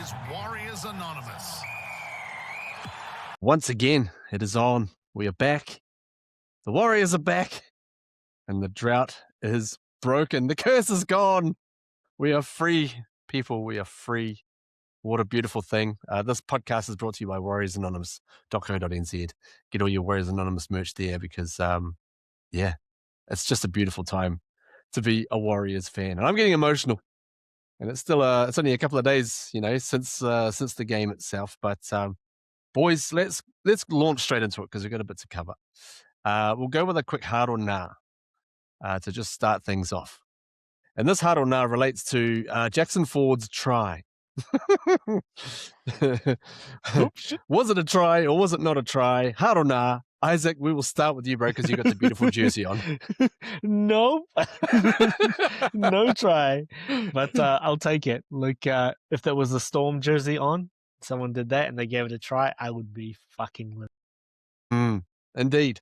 is Warriors Anonymous. Once again, it is on. We are back. The Warriors are back. And the drought is broken. The curse is gone. We are free, people. We are free. What a beautiful thing. This podcast is brought to you by warriorsanonymous.co.nz. Get all your Warriors Anonymous merch there because, it's just a beautiful time to be a Warriors fan. And I'm getting emotional. And it's still, it's only a couple of days, since the game itself. But boys, let's launch straight into it because we've got a bit to cover. We'll go with a quick hard or nah to just start things off. And this hard or nah relates to Jackson Ford's try. Was it a try or was it not a try? Hard or nah? Isaac, we will start with you, bro, because you got the beautiful jersey on. Nope. No try. But I'll take it. Like, if there was a Storm jersey on, someone did that and they gave it a try, I would be fucking livid. Indeed.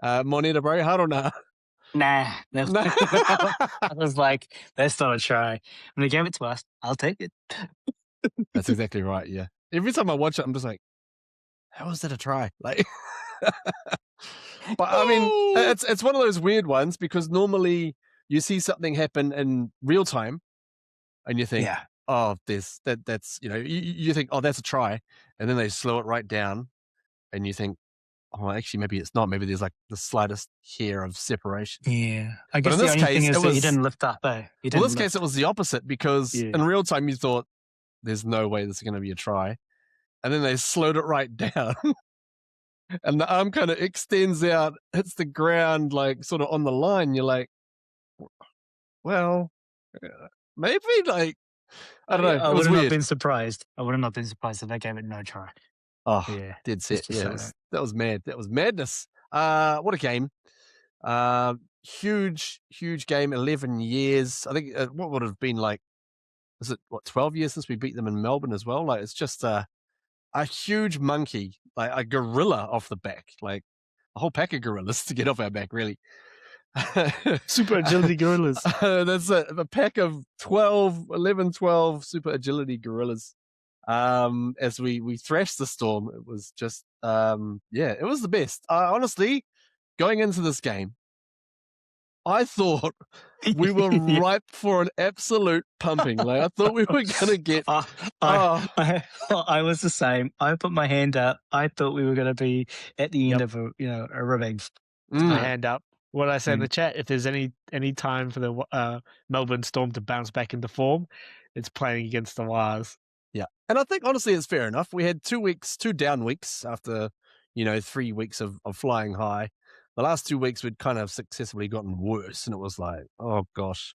Moneta, bro, hard or nah? Nah. I was like, that's not a try. When they gave it to us, I'll take it. That's exactly right, yeah. Every time I watch it, I'm just like, how is that a try? Like, but I mean, it's one of those weird ones because normally you see something happen in real time and you think, oh, that's, you think, oh, that's a try. And then they slow it right down and you think, oh, actually, maybe it's not. Maybe there's like the slightest hair of separation. Yeah. I guess the only thing is that he didn't lift up, eh? In this case, it was the opposite because in real time you thought, there's no way this is going to be a try. And then they slowed it right down. And the arm kind of extends out, hits the ground, like sort of on the line. You're like, well, maybe, like, I don't know. I would have not been surprised. I would have not been surprised if they gave it no try. Oh, yeah. Dead set. Yeah, that was mad. That was madness. What a game. Huge game, 11 years. I think what would have been like, is it, 12 years since we beat them in Melbourne as well? Like, it's just a huge monkey, like a gorilla off the back, like a whole pack of gorillas to get off our back, really. Super agility gorillas. That's a pack of 11, 12 super agility gorillas. As we thrashed the Storm, it was just, it was the best. Honestly, going into this game, I thought we were ripe for an absolute pumping. Like, I thought we were going to get... I was the same. I put my hand up. I thought we were going to be at the end of a revenge. My hand up. What I said in the chat, if there's any time for the Melbourne Storm to bounce back into form, it's playing against the Wars. Yeah. And I think, honestly, it's fair enough. We had 2 down weeks after, 3 weeks of flying high. The last 2 weeks, we'd kind of successively gotten worse, and it was like, oh, gosh.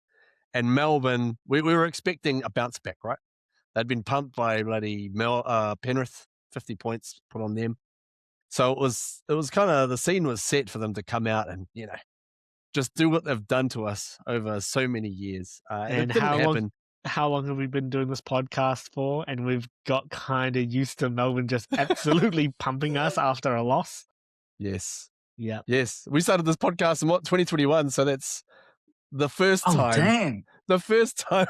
And Melbourne, we were expecting a bounce back, right? They'd been pumped by bloody Penrith, 50 points put on them. So it was kind of, the scene was set for them to come out and, just do what they've done to us over so many years. And it didn't happen. How long have we been doing this podcast for? And we've got kind of used to Melbourne just absolutely pumping us after a loss. Yes. Yeah. Yes. We started this podcast in 2021, so that's the first time. Damn. The first time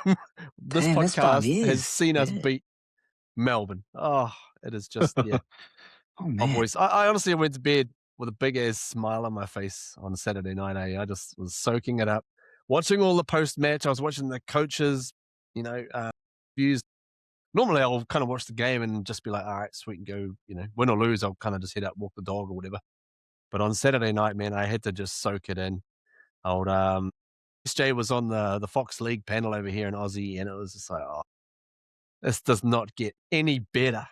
this podcast has seen us beat Melbourne. Oh, it is just, yeah. Oh, man. Boys. I honestly went to bed with a big ass smile on my face on Saturday night. I just was soaking it up. Watching all the post-match, I was watching the coaches, views. Normally I'll kind of watch the game and just be like, all right, sweet, and go, win or lose, I'll kind of just head out, walk the dog or whatever. But on Saturday night, man, I had to just soak it in. Old SJ was on the Fox League panel over here in Aussie, and it was just like, oh, this does not get any better.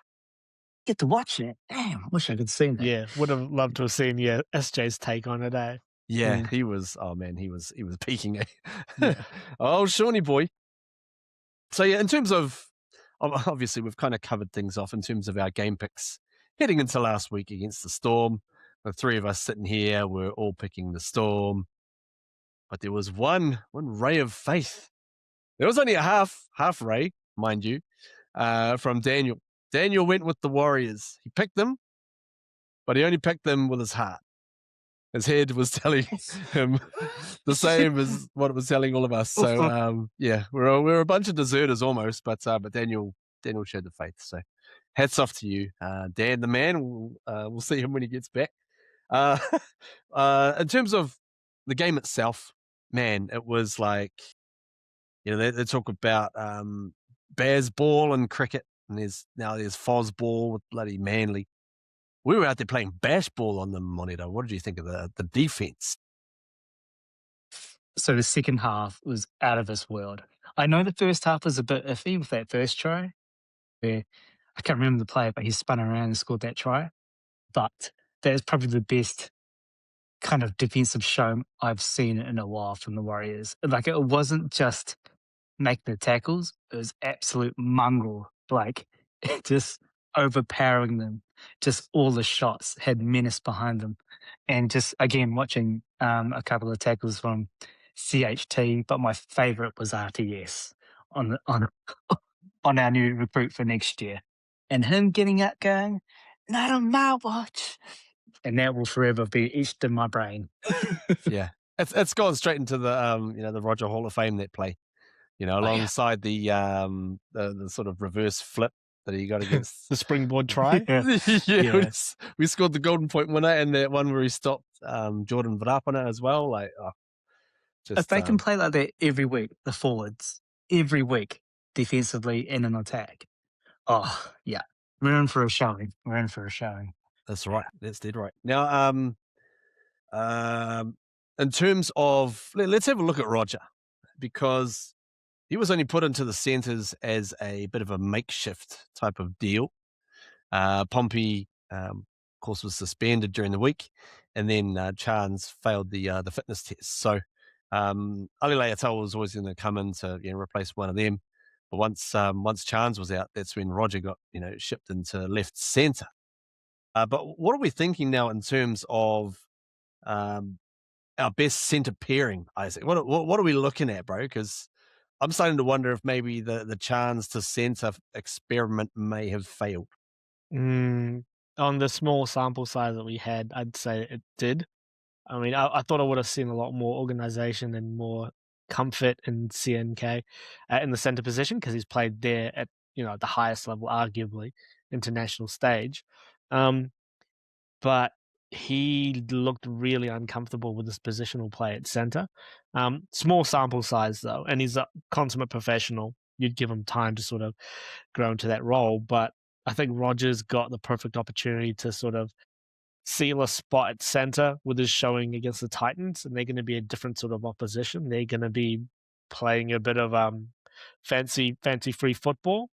Get to watch it. Damn, I wish I could see that. Yeah, would have loved to have seen SJ's take on it, eh? Yeah, he was, oh man, he was peaking. Oh, Shawnee boy. So yeah, in terms of, obviously we've kind of covered things off in terms of our game picks heading into last week against the Storm. The three of us sitting here, we're all picking the Storm. But there was one ray of faith. There was only a half ray, mind you, from Daniel. Daniel went with the Warriors. He picked them, but he only picked them with his heart. His head was telling him the same as what it was telling all of us. So yeah, we're a bunch of deserters almost, but Daniel showed the faith. So hats off to you, Dan the man. We'll see him when he gets back. In terms of the game itself, man, it was like, you know, they talk about Baz ball and cricket, and there's Foz ball with bloody Manly. We were out there playing bash ball on the monitor. What did you think of the defense? So the second half was out of this world. I know the first half was a bit iffy with that first try, where I can't remember the player, but he spun around and scored that try. But that is probably the best kind of defensive show I've seen in a while from the Warriors. Like, it wasn't just make the tackles, it was absolute mongrel, like just overpowering them. Just all the shots had menace behind them. And just again watching a couple of tackles from CHT, but my favourite was RTS on our new recruit for next year. And him getting out going, not on my watch. And that will forever be etched in my brain. Yeah, it's gone straight into the the Roger Hall of Fame, that play. You know, alongside the sort of reverse flip that he got against The springboard try. yeah. We scored the golden point winner, and that one where he stopped Jordan Vrapana as well. Like, if they can play like that every week, the forwards, every week, defensively and in attack, oh, yeah. We're in for a showing. That's right. That's dead right. Now, in terms of, let's have a look at Roger, because he was only put into the centres as a bit of a makeshift type of deal. Pompey, of course, was suspended during the week, and then Chance failed the fitness test. So Ali Leotel was always going to come in to replace one of them. But once Chance was out, that's when Roger got shipped into left centre. But what are we thinking now in terms of our best centre pairing, Isaac? What are we looking at, bro? Because I'm starting to wonder if maybe the Chance to centre experiment may have failed. On the small sample size that we had, I'd say it did. I mean, I thought I would have seen a lot more organisation and more comfort in CNK in the centre position, because he's played there at the highest level, arguably international stage. But he looked really uncomfortable with his positional play at centre. Small sample size though, and he's a consummate professional. You'd give him time to sort of grow into that role, but I think Roger's got the perfect opportunity to sort of seal a spot at centre with his showing against the Titans, and they're going to be a different sort of opposition. They're going to be playing a bit of fancy free football.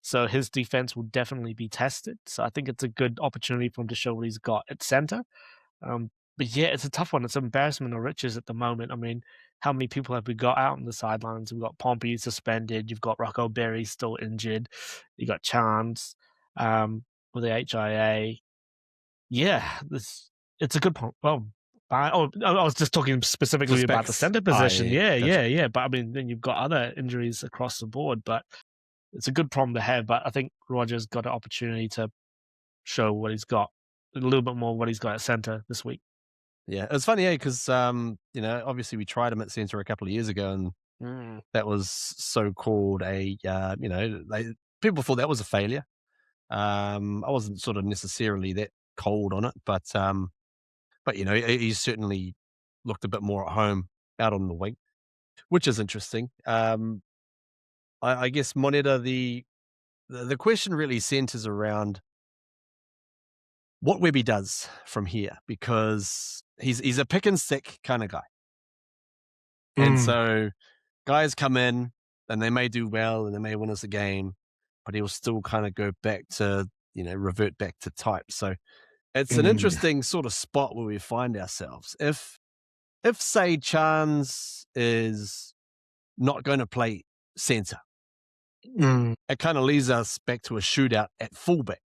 So his defense will definitely be tested. So I think it's a good opportunity for him to show what he's got at centre. But yeah, it's a tough one. It's an embarrassment of riches at the moment. I mean, how many people have we got out on the sidelines? We've got Pompey suspended. You've got Rocco Berry still injured. You got Chance with the HIA. Yeah, it's a good point. Well, I was just talking specifically about the centre position. Yeah. But I mean, then you've got other injuries across the board. But it's a good problem to have. But I think Roger's got an opportunity to show what he's got, a little bit more what he's got at centre this week. Yeah, it's funny, because obviously we tried him at centre a couple of years ago, and that was so-called a people thought that was a failure. I wasn't sort of necessarily that cold on it, but he certainly looked a bit more at home out on the wing, which is interesting. I guess, Monitor, the question really centres around what Webby does from here, because he's a pick and stick kind of guy. And so guys come in and they may do well and they may win us a game, but he'll still kind of go back to, revert back to type. So it's an interesting sort of spot where we find ourselves. If say Chance is not going to play centre, it kind of leads us back to a shootout at fullback.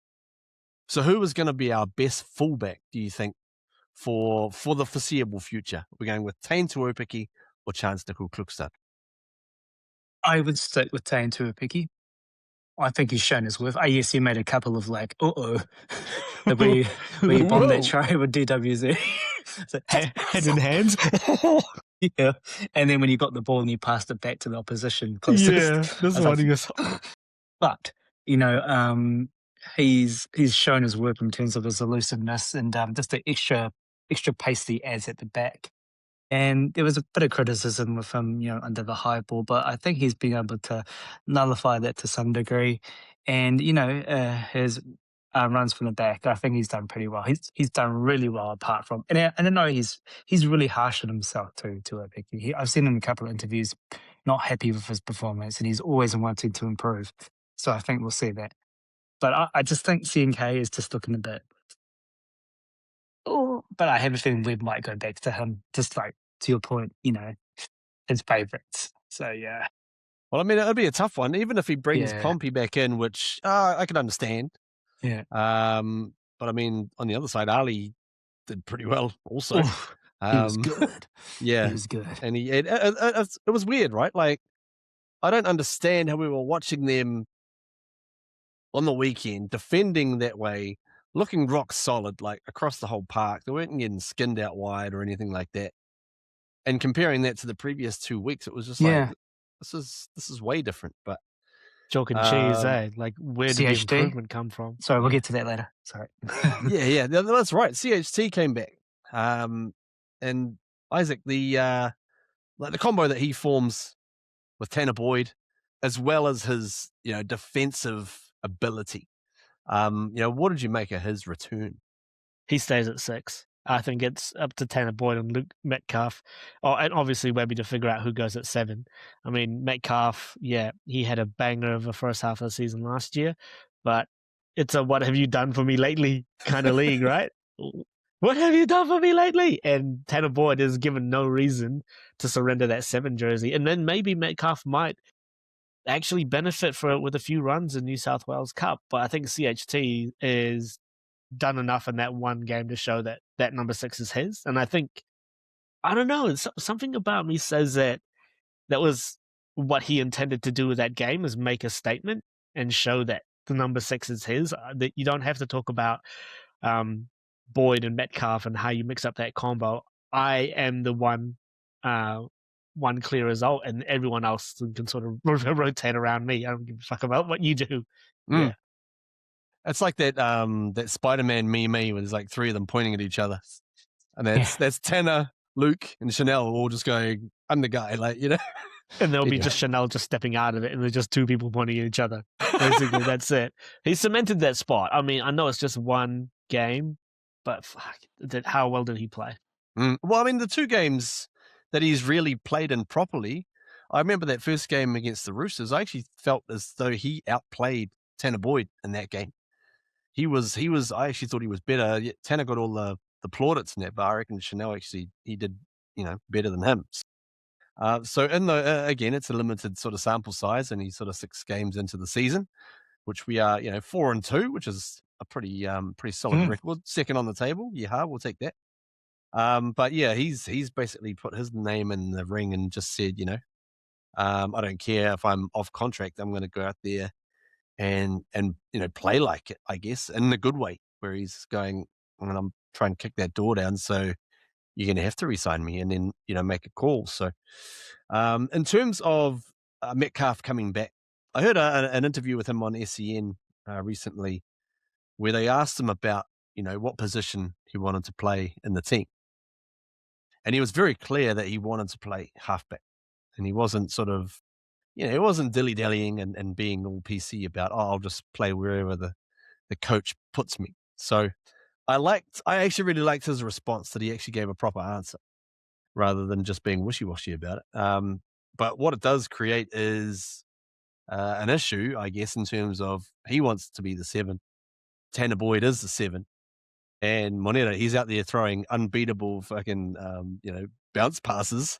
So who is going to be our best fullback, do you think, for the foreseeable future? We're going with Taine Tuopiki or Chance Nickel-Klukstad? I would stick with Taine Tuopiki. I think he's shown his worth. Yes, he made a couple of that we bombed that try with DWZ. So, Head in hands. yeah. And then when you got the ball and you passed it back to the opposition closest, Yeah, I that's was what like, he goes. but he's shown his work in terms of his elusiveness and just the extra pace that he adds at the back. And there was a bit of criticism with him, under the high ball, but I think he's been able to nullify that to some degree. And his runs from the back, I think he's done pretty well. He's done really well apart from, and I know he's really harsh on himself too. I think I've seen him in a couple of interviews, not happy with his performance, and he's always wanting to improve. So I think we'll see that. But I just think CNK is just looking a bit. Oh, but I have a feeling we might go back to him, just like to your point, his favourites. So yeah. Well, I mean, it'll be a tough one, even if he brings Yeah. Pompey back in, which I can understand. Yeah. But I mean, on the other side, Ali did pretty well also. Oof, he was good. Yeah. He was good. And it was weird, right? Like, I don't understand how we were watching them on the weekend, defending that way, looking rock solid, like across the whole park. They weren't getting skinned out wide or anything like that. And comparing that to the previous 2 weeks, it was just like, this is way different. But Chalk and cheese, eh? Like, where did the CHT? improvement come from? Sorry, we'll get to that later. Sorry. yeah, that's right. CHT came back, and Isaac, the combo that he forms with Tanner Boyd, as well as his defensive ability. What did you make of his return? He stays at 6. I think it's up to Tanner Boyd and Luke Metcalf. Oh, and obviously Webby to figure out who goes at 7. I mean, Metcalf, yeah, he had a banger of the first half of the season last year, but it's a what have you done for me lately kind of league, right? What have you done for me lately? And Tanner Boyd is given no reason to surrender that 7 jersey. And then maybe Metcalf might actually benefit for it with a few runs in New South Wales Cup. But I think CHT is done enough in that one game to show that that number 6 is his. And I think, I don't know, something about me says that was what he intended to do with that game, is make a statement and show that the number 6 is his. That you don't have to talk about Boyd and Metcalf and how you mix up that combo. I am the one clear result, and everyone else can sort of rotate around me. I don't give a fuck about what you do. Yeah. It's like that Spider-Man meme where there's like 3 of them pointing at each other. And that's Tanner, Luke, and Chanel all just going, I'm the guy, like, And there'll be just Chanel just stepping out of it, and there's just 2 people pointing at each other. Basically, that's it. He cemented that spot. I mean, I know it's just one game, but fuck, how well did he play? Well, I mean, the 2 games that he's really played in properly, I remember that first game against the Roosters, I actually felt as though he outplayed Tanner Boyd in that game. I actually thought he was better. Tanner got all the plaudits in that, but I reckon Chanel actually, he did, better than him. So in the, again, it's a limited sort of sample size, and he's sort of 6 games into the season, which we are, 4-2, which is a pretty solid record. Second on the table. Yeah, we'll take that. But yeah, he's basically put his name in the ring and just said, I don't care if I'm off contract, I'm going to go out there and play like it, I guess, in a good way, where he's going, I'm trying to kick that door down, so you're going to have to re-sign me and then, make a call. So in terms of Metcalf coming back, I heard an interview with him on SEN recently where they asked him about, what position he wanted to play in the team. And he was very clear that he wanted to play halfback. And he wasn't sort of, he wasn't dilly-dallying and being all PC about, I'll just play wherever the coach puts me. So I actually really liked his response, that he actually gave a proper answer rather than just being wishy-washy about it. But what it does create is an issue, I guess, in terms of he wants to be the 7. Tanner Boyd is the 7. And Moneta, he's out there throwing unbeatable fucking, bounce passes.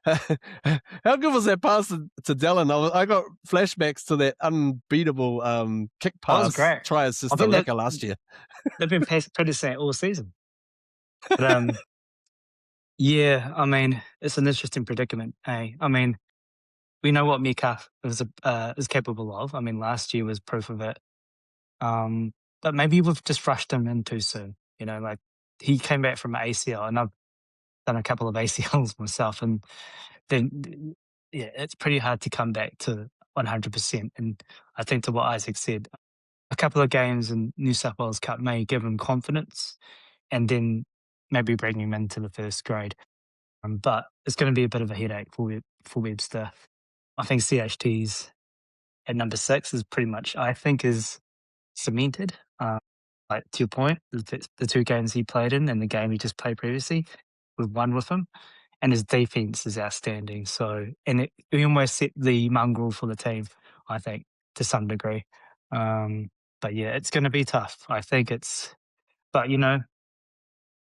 How good was that pass to Dallin? I got flashbacks to that unbeatable kick pass try assist to Leka last year. They've been practicing all season. But, yeah, I mean, it's an interesting predicament. Hey, I mean, we know what Metcalf is capable of. I mean, last year was proof of it. But maybe we've just rushed him in too soon. Like, he came back from ACL, and done a couple of ACLs myself, and then yeah, it's pretty hard to come back to 100%. And I think to what Isaac said, a couple of games in New South Wales Cup may give him confidence, and then maybe bring him into the first grade. But it's going to be a bit of a headache for Webster. I think CHT's at number 6 is pretty much, I think, is cemented. Like to your point, the 2 games he played in and the game he just played previously, we've won with him, and his defense is outstanding. So, and he almost set the mongrel for the team, I think, to some degree. But yeah, it's going to be tough. I think but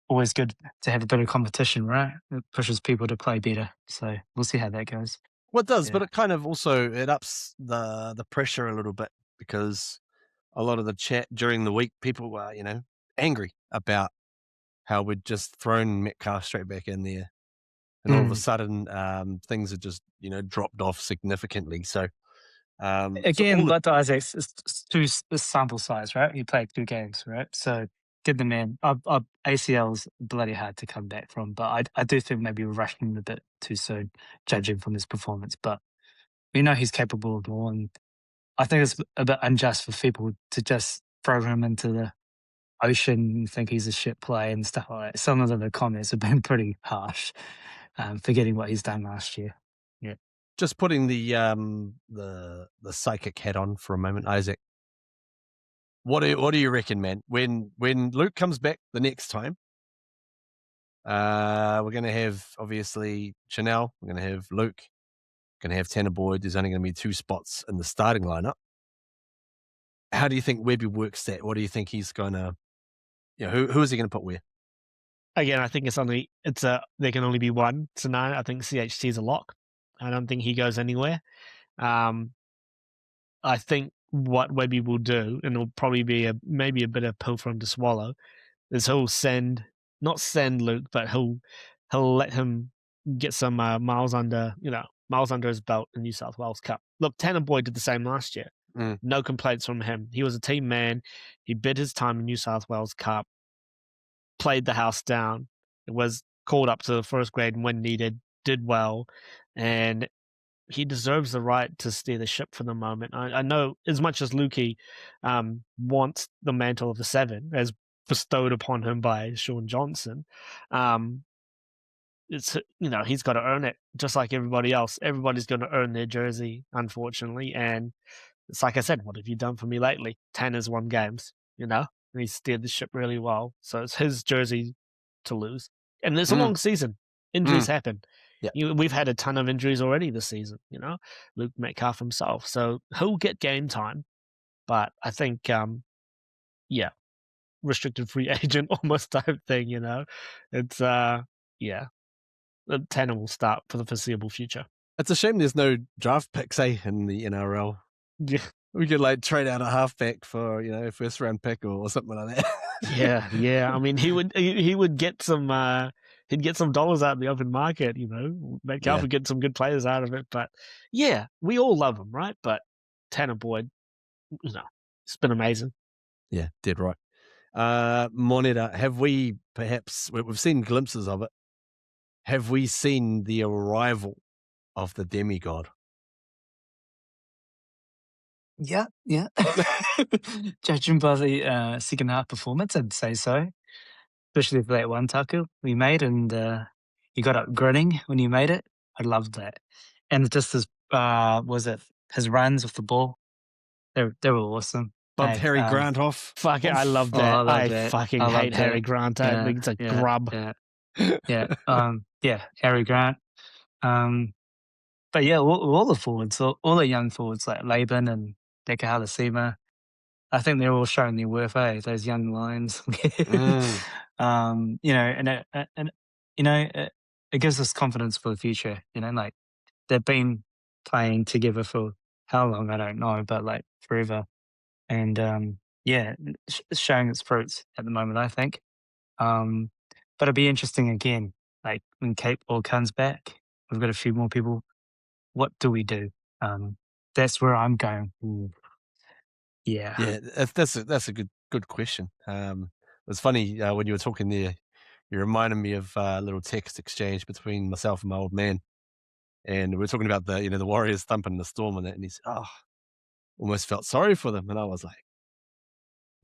always good to have a bit of competition, right? It pushes people to play better. So we'll see how that goes. Well, it does, Yeah. but it kind of also it ups the pressure a little bit, because a lot of the chat during the week, people were angry about how we'd just thrown Metcalf straight back in there, and all of a sudden things had just dropped off significantly. So Again, all the, but Isaac's it's sample size, right? He played 2 games, right? So give the man. ACL's bloody hard to come back from, but I do think maybe we're rushing him a bit too soon, judging from his performance. But we know he's capable of more, and I think it's a bit unjust for people to just throw him into the ocean and think he's a shit play and stuff like that. Some of the comments have been pretty harsh, forgetting what he's done last year. Yeah. just putting the psychic hat on for a moment, Isaac. What do you reckon, man? When Luke comes back the next time, we're going to have obviously Chanel. We're going to have Luke. Going to have Tanner Boyd. There's only going to be 2 spots in the starting lineup. How do you think Webby works that? What do you think he's going to? Who is he going to put where? Again, I think there can only be one scenario. I think CHT is a lock. I don't think he goes anywhere. I think what Webby will do, and it'll probably be maybe a bit of pill for him to swallow, is he'll not send Luke, but he'll let him get some miles under his belt in New South Wales Cup. Look, Tanner Boyd did the same last year. No complaints from him. He was a team man. He bid his time in New South Wales Cup, played the house down. It was called up to the first grade when needed, did well, and he deserves the right to steer the ship for the moment. I know as much as Lukey wants the mantle of the 7 as bestowed upon him by Sean Johnson, it's he's got to earn it just like everybody else. Everybody's going to earn their jersey, unfortunately. And it's like I said, what have you done for me lately? Tanner's won games, and he steered the ship really well. So it's his jersey to lose. And it's a long season. Injuries happen. Yeah. We've had a ton of injuries already this season, Luke Metcalf himself. So he'll get game time. But I think, restricted free agent almost type thing, It's, Tanner will start for the foreseeable future. It's a shame there's no draft picks, in the NRL. Yeah. We could trade out a halfback for a first round pick or something like that. Yeah. I mean, he would get some he'd get some dollars out in the open market, Metcalf would get some good players out of it. But yeah, we all love him, right? But Tanner Boyd, it's been amazing. Yeah, dead right. Moneta, have we perhaps we've seen glimpses of it? Have we seen the arrival of the demigod? Yeah. Judging by the second half performance, I'd say so. Especially for that one tackle we made, and he got up grinning when he made it. I loved that. And just his his runs with the ball, they were awesome. Bumped Harry Grant off. Fuck it, I love that. I love I that. fucking I love hate Harry that. Grant. I think it's a grub. Yeah, Harry Grant. But yeah, all the forwards, all the young forwards like Laban and Deka Halasima, I think they're all showing their worth, those young lions. And it gives us confidence for the future. Like they've been playing together for how long I don't know, but like forever. And it's showing its fruits at the moment, I think. But it'll be interesting again, like when Cape Ball comes back. We've got a few more people. What do we do? That's where I'm going. Ooh. Yeah. Yeah, that's a good question. It's funny when you were talking there, You reminded me of a little text exchange between myself and my old man. And we were talking about the Warriors thumping the Storm and that. And he said, oh, almost felt sorry for them. And I was like,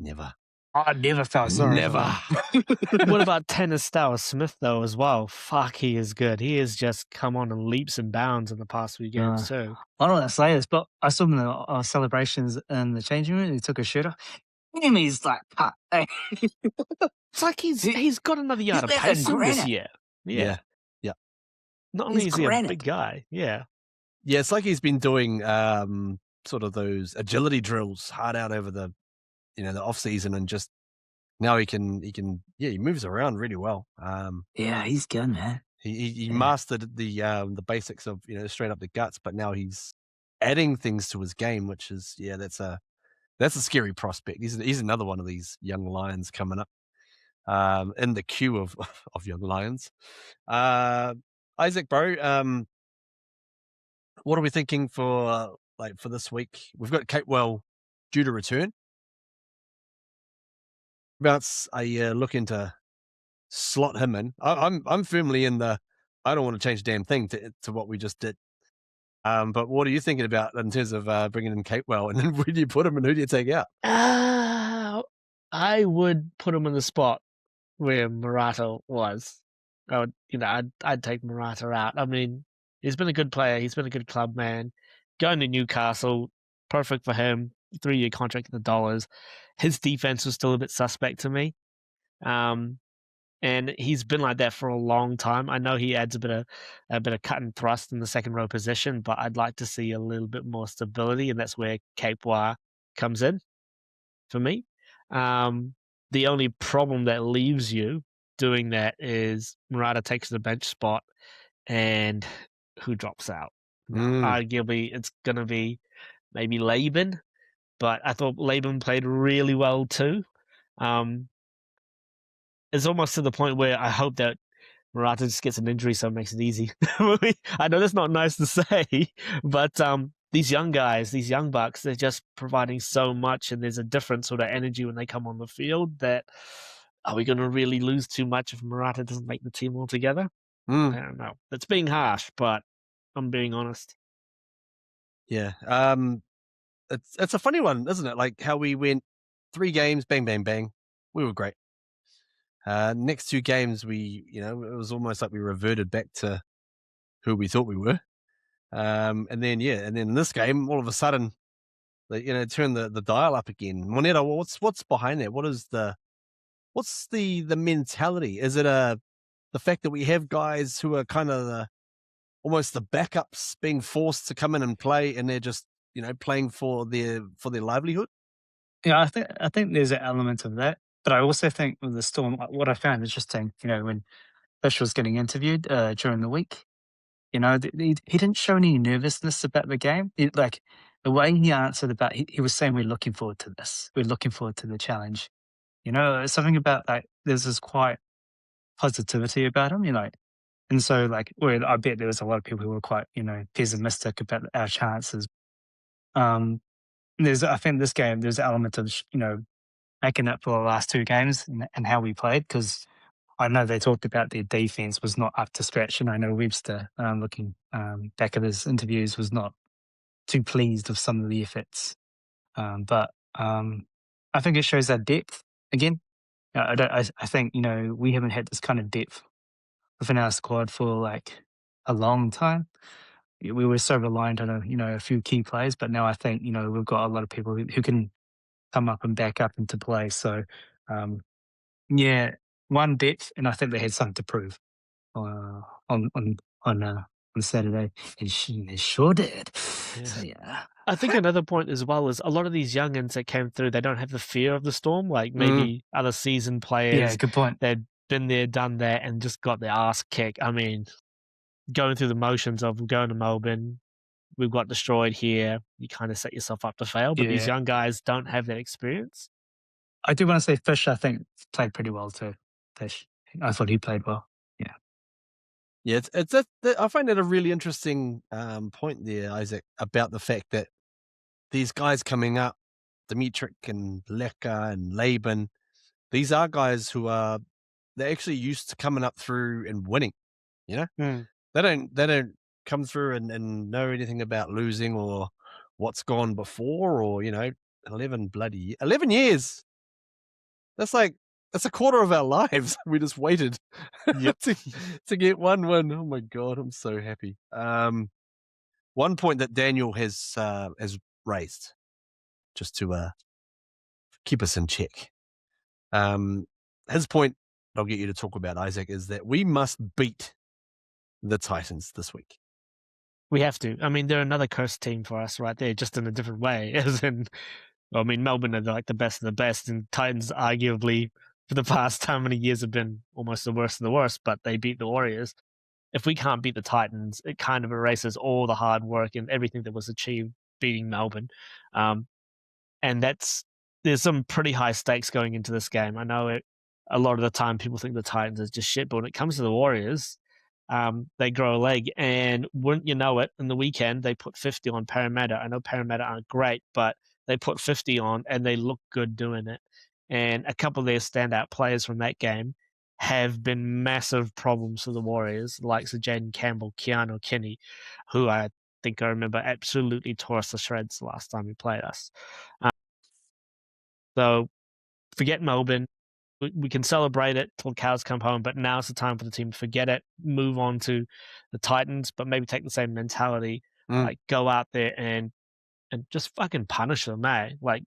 never. I never felt sorry for Never. them. What about Tennis Tower Smith, though, as well? Fuck, he is good. He has just come on in leaps and bounds in the past few games, too. I don't want to say this, but I saw him in the celebrations in the changing room. He took a shooter. Him, he's like, cut. Hey. It's like he's got another yard of He's like a pace in this granite. year. Yeah. Not only He's is he a granite. big guy, yeah. Yeah, it's like he's been doing sort of those agility drills hard out over the off season, and just now he moves around really well. Yeah, he's good, man. He mastered the basics of straight up the guts, but now he's adding things to his game, which is that's a scary prospect. He's another one of these young lions coming up in the queue of young lions. Isaac, bro, what are we thinking for this week? We've got Capewell due to return. About looking to slot him in. I'm firmly in the I don't want to change a damn thing to what we just did. But what are you thinking about in terms of bringing in Capewell, and then where do you put him and who do you take out? I would put him in the spot where Murata was. I'd take Murata out. I mean, he's been a good player. He's been a good club man. Going to Newcastle, perfect for him. 3-year contract in the dollars. His defense was still a bit suspect to me. And he's been like that for a long time. I know he adds a bit of cut and thrust in the second row position, but I'd like to see a little bit more stability, and that's where Capewell comes in for me. The only problem that leaves you doing that is Murata takes the bench spot, and who drops out? Arguably, it's going to be maybe Laban, but I thought Laban played really well too. It's almost to the point where I hope that Murata just gets an injury so it makes it easy. I know that's not nice to say, but these young guys, these young bucks, they're just providing so much, and there's a different sort of energy when they come on the field. That are we going to really lose too much if Murata doesn't make the team altogether? I don't know. It's being harsh, but I'm being honest. Yeah. It's a funny one, isn't it? Like how we went 3 games, bang, bang, bang. We were great. Next 2 games, it was almost like we reverted back to who we thought we were. And then in this game, all of a sudden, turn the dial up again. Moneta, what's behind that? What's the mentality? Is it the fact that we have guys who are kind of almost the backups being forced to come in and play, and they're just playing for their livelihood? Yeah, I think there's an element of that, but I also think with the Storm, what I found interesting, when Fish was getting interviewed during the week, he didn't show any nervousness about the game. Like the way he answered about, he was saying, "We're looking forward to this. We're looking forward to the challenge." Something about like there's this quite positivity about him, and so I bet there was a lot of people who were quite pessimistic about our chances. I think this game there's an element of making up for the last 2 games and how we played, because I know they talked about their defense was not up to scratch, and I know Webster, looking back at his interviews, was not too pleased with some of the efforts. But I think it shows our depth again. I think we haven't had this kind of depth within our squad for like a long time. We were so reliant on a few key players, but now I think we've got a lot of people who can come up and back up into play. So one depth, and I think they had something to prove on Saturday. They sure did. Yeah. So yeah. I think another point as well is a lot of these youngins that came through, they don't have the fear of the Storm, like maybe other seasoned players. Yeah, good point. They'd been there, done that, and just got their ass kicked. I mean, going through the motions of going to Melbourne, we've got destroyed here. You kind of set yourself up to fail, but these young guys don't have that experience. I do want to say Fish, I think, played pretty well too. Fish. I thought he played well. Yeah. Yeah, I find that a really interesting point there, Isaac, about the fact that these guys coming up, Dimitrik and Leka and Laban, these are guys who are they're actually used to coming up through and winning. You know, Mm. they don't come through and know anything about losing or what's gone before, or 11 years. That's a quarter of our lives. We just waited Yep. to get one win. Oh my god, I'm so happy. One point that Daniel has raised, just to keep us in check. His point, I'll get you to talk about, Isaac, is that we must beat the Titans this week. We have to. I mean, they're another cursed team for us right there, just in a different way. As in, I mean, Melbourne are like the best of the best, and Titans arguably for the past how many years have been almost the worst of the worst, but they beat the Warriors. If we can't beat the Titans, it kind of erases all the hard work and everything that was achieved beating Melbourne. And there's some pretty high stakes going into this game. I know a lot of the time people think the Titans is just shit, but when it comes to the Warriors, they grow a leg. And wouldn't you know it, in the weekend, they put 50 on Parramatta. I know Parramatta aren't great, but they put 50 on and they look good doing it. And a couple of their standout players from that game have been massive problems for the Warriors, like Jaden Campbell, Keanu Kinney, who I think I remember absolutely tore us to shreds the last time he played us. So forget Melbourne. We can celebrate it till cows come home, but now's the time for the team to forget it, move on to the Titans, but maybe take the same mentality, like go out there and just fucking punish them, eh? Like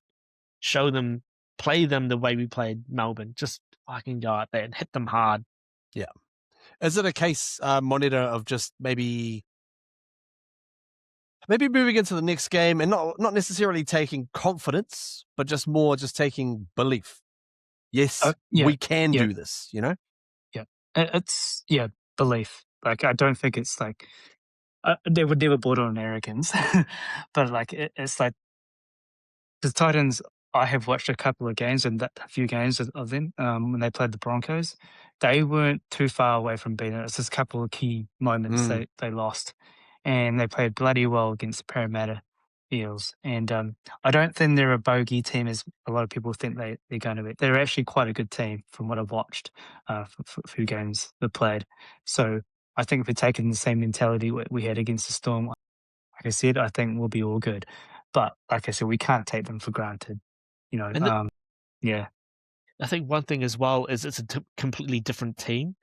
show them, play them the way we played Melbourne. Just fucking go out there and hit them hard. Yeah. Is it a case, Monitor, of just maybe moving into the next game and not necessarily taking confidence, but just more just taking belief? Yes, we can do this, Yeah. It's belief. Like, I don't think it's like they would never border on arrogance, but like it's like the Titans. I have watched a couple of games and a few games of them when they played the Broncos. They weren't too far away from beating us. Just a couple of key moments they lost, and they played bloody well against the Parramatta Eels. And I don't think they're a bogey team as a lot of people think they're going to be. They're actually quite a good team from what I've watched for a few games they've played. So I think if we're taking the same mentality we had against the Storm, like I said, I think we'll be all good. But like I said, we can't take them for granted. And Yeah. I think one thing as well is it's a completely different team,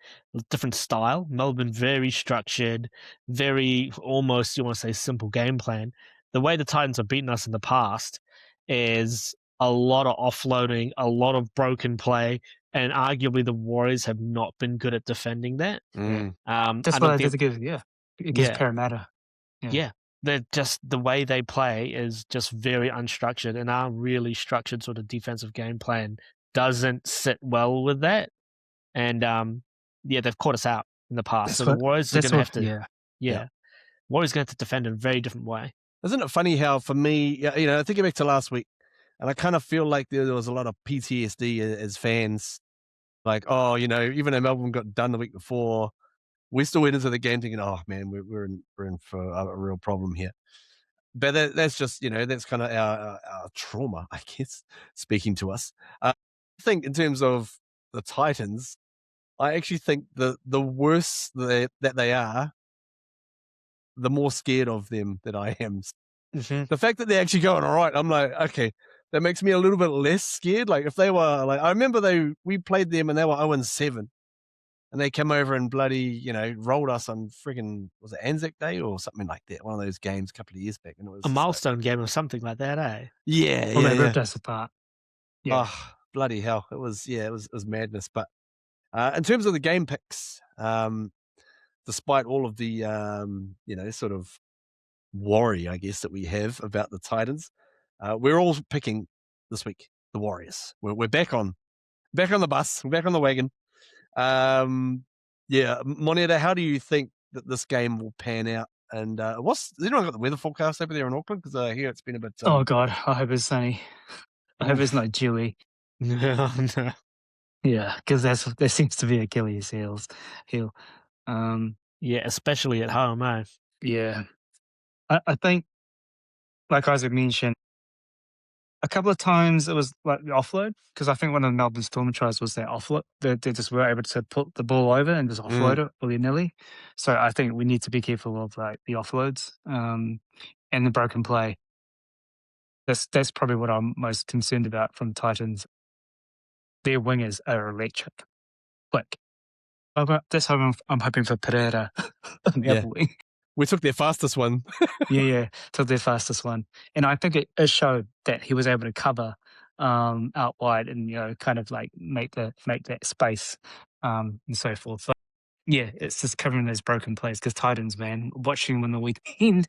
different style. Melbourne, very structured, very almost, you want to say, simple game plan. The way the Titans have beaten us in the past is a lot of offloading, a lot of broken play, and arguably the Warriors have not been good at defending that. That's I what don't I think, did against Parramatta. yeah, they're just the way they play is just very unstructured, and our really structured sort of defensive game plan doesn't sit well with that. And they've caught us out in the past. So the Warriors are going to have to, Warriors going to have to defend in a very different way. Isn't it funny how, for me, thinking back to last week, and I kind of feel like there was a lot of PTSD as fans. Like, even though Melbourne got done the week before, we still went into the game thinking, oh man, we're in for a real problem here. But that's just, that's kind of our trauma, I guess, speaking to us. I think in terms of the Titans, I actually think the worse that they are, the more scared of them that I am. Mm-hmm. The fact that they're actually going all right, I'm like, okay, that makes me a little bit less scared. Like if they were like, I remember we played them and they were 0-7. And they came over and bloody, rolled us on friggin', was it Anzac Day or something like that? One of those games a couple of years back. And it was A milestone game or something like that, eh? Yeah, Well, they ripped us apart. Yeah. Oh, bloody hell. It was madness. But in terms of the game picks, despite all of the, sort of worry, I guess, that we have about the Titans, we're all picking this week the Warriors. We're back on the bus. We're back on the wagon. Monitor, how do you think that this game will pan out? And has anyone got the weather forecast over there in Auckland? Because I hear it's been a bit. Oh God, I hope it's sunny. I hope it's not dewy. No. Yeah, because there seems to be Achilles heel. Yeah, especially at home, eh? Yeah, I think, like Isaac mentioned, A couple of times it was like the offload, because I think one of the Melbourne Storm tries was their offload. They just were able to put the ball over and just offload it willy-nilly. So I think we need to be careful of like the offloads and the broken play. That's probably what I'm most concerned about from Titans. Their wingers are electric, quick. That's how I'm hoping for Pereira on the other wing. We took their fastest one. Yeah, took their fastest one. And I think it showed that he was able to cover out wide and, kind of like make that space and so forth. So, yeah, it's just covering those broken plays because Titans, man, watching them on the weekend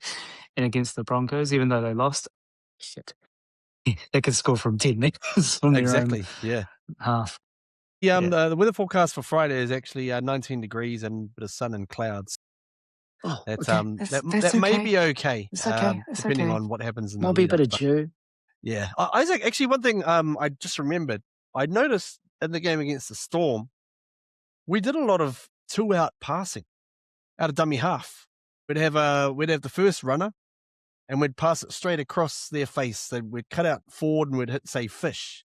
and against the Broncos, even though they lost, shit, they could score from 10 metres from their own half. Yeah, the weather forecast for Friday is actually 19 degrees and a bit of sun and clouds. Oh, That's, okay. that may be okay. It's okay. Depending on what happens in the Might be a lead bit up, of dew. Yeah. Isaac, actually, one thing I just remembered, I noticed in the game against the Storm, we did a lot of 2-out passing out of dummy half. We'd have the first runner, and we'd pass it straight across their face. So we'd cut out forward and we'd hit, say, fish.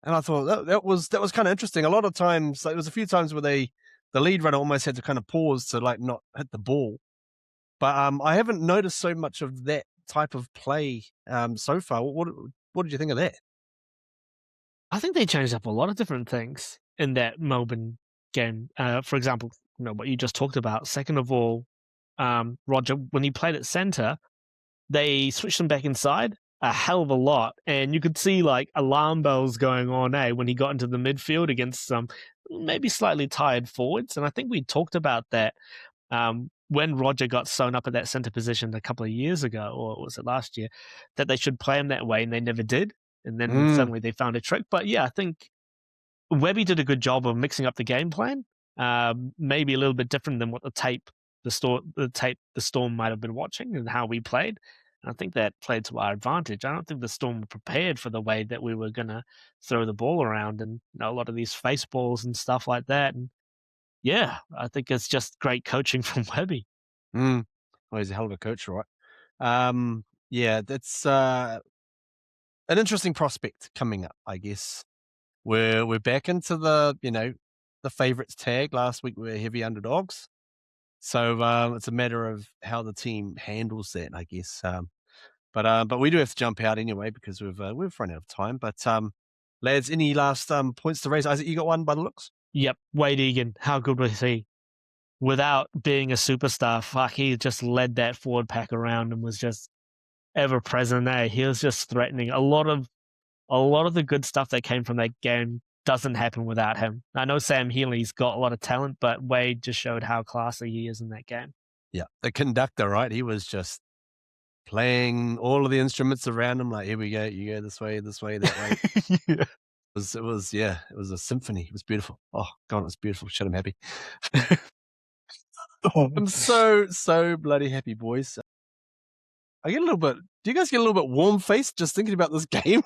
And I thought that was kind of interesting. A lot of times, there was a few times where the lead runner almost had to kind of pause to like not hit the ball. But I haven't noticed so much of that type of play so far. What did you think of that? I think they changed up a lot of different things in that Melbourne game. For example, what you just talked about. Second of all, Roger, when he played at centre, they switched him back inside a hell of a lot, and you could see like alarm bells going on when he got into the midfield against some maybe slightly tired forwards. And I think we talked about that when Roger got sewn up at that centre position a couple of years ago, or was it last year, that they should play him that way, and they never did. And then suddenly they found a trick. But yeah, I think Webby did a good job of mixing up the game plan. Maybe a little bit different than what the Storm might have been watching and how we played. And I think that played to our advantage. I don't think the Storm were prepared for the way that we were going to throw the ball around and a lot of these face balls and stuff like that. And yeah, I think it's just great coaching from Webby. Well, he's a hell of a coach, right? Yeah, that's an interesting prospect coming up, I guess. We're back into the favourites tag. Last week we were heavy underdogs. So it's a matter of how the team handles that, I guess. But we do have to jump out anyway because we've run out of time. But lads, any last points to raise? Isaac, you got one by the looks? Yep, Wade Egan. How good was he? Without being a superstar, he just led that forward pack around and was just ever present there. He was just threatening. A lot of the good stuff that came from that game doesn't happen without him. I know Sam Healy's got a lot of talent, but Wade just showed how classy he is in that game. Yeah, the conductor, right? He was just playing all of the instruments around him. Like, here we go, you go this way, that way. Yeah. It was a symphony. It was beautiful. Oh God, it was beautiful. Shit, I'm happy. I'm so bloody happy, boys. Do you guys get a little bit warm-faced just thinking about this game?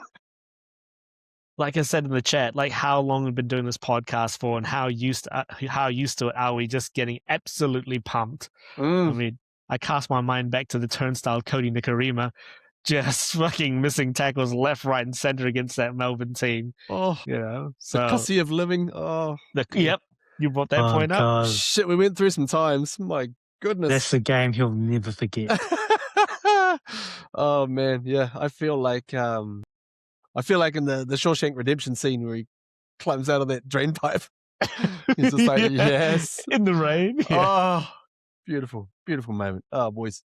Like I said in the chat, like how long we've been doing this podcast for and how used to it are we just getting absolutely pumped. I mean, I cast my mind back to the turnstile Cody Nikarima just fucking missing tackles left, right, and center against that Melbourne team. Oh, so the cussy of living. Oh, yep, you brought that point up. Shit, we went through some times. My goodness, that's a game he'll never forget. Oh man, yeah, I feel like in the Shawshank Redemption scene where he climbs out of that drain pipe. He's just like, yes, in the rain. Yeah. Oh, beautiful moment. Oh, boys.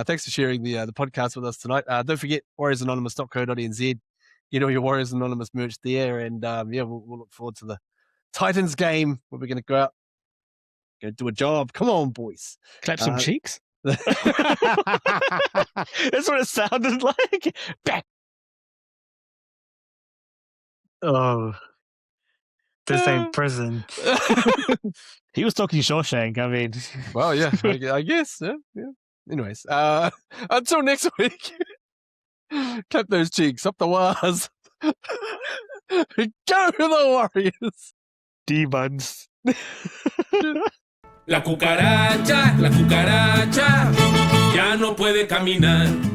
Thanks for sharing the podcast with us tonight. Don't forget warriorsanonymous.co.nz. Get all your Warriors Anonymous merch there. And we'll look forward to the Titans game where we're going to go out, go do a job. Come on, boys. Clap some cheeks. That's what it sounded like. Back. Oh, this ain't prison. He was talking Shawshank. I mean, well, yeah, I guess. Yeah. Anyways, until next week, clap those cheeks up the wires. Go the Warriors. D-buns. La cucaracha ya no puede caminar.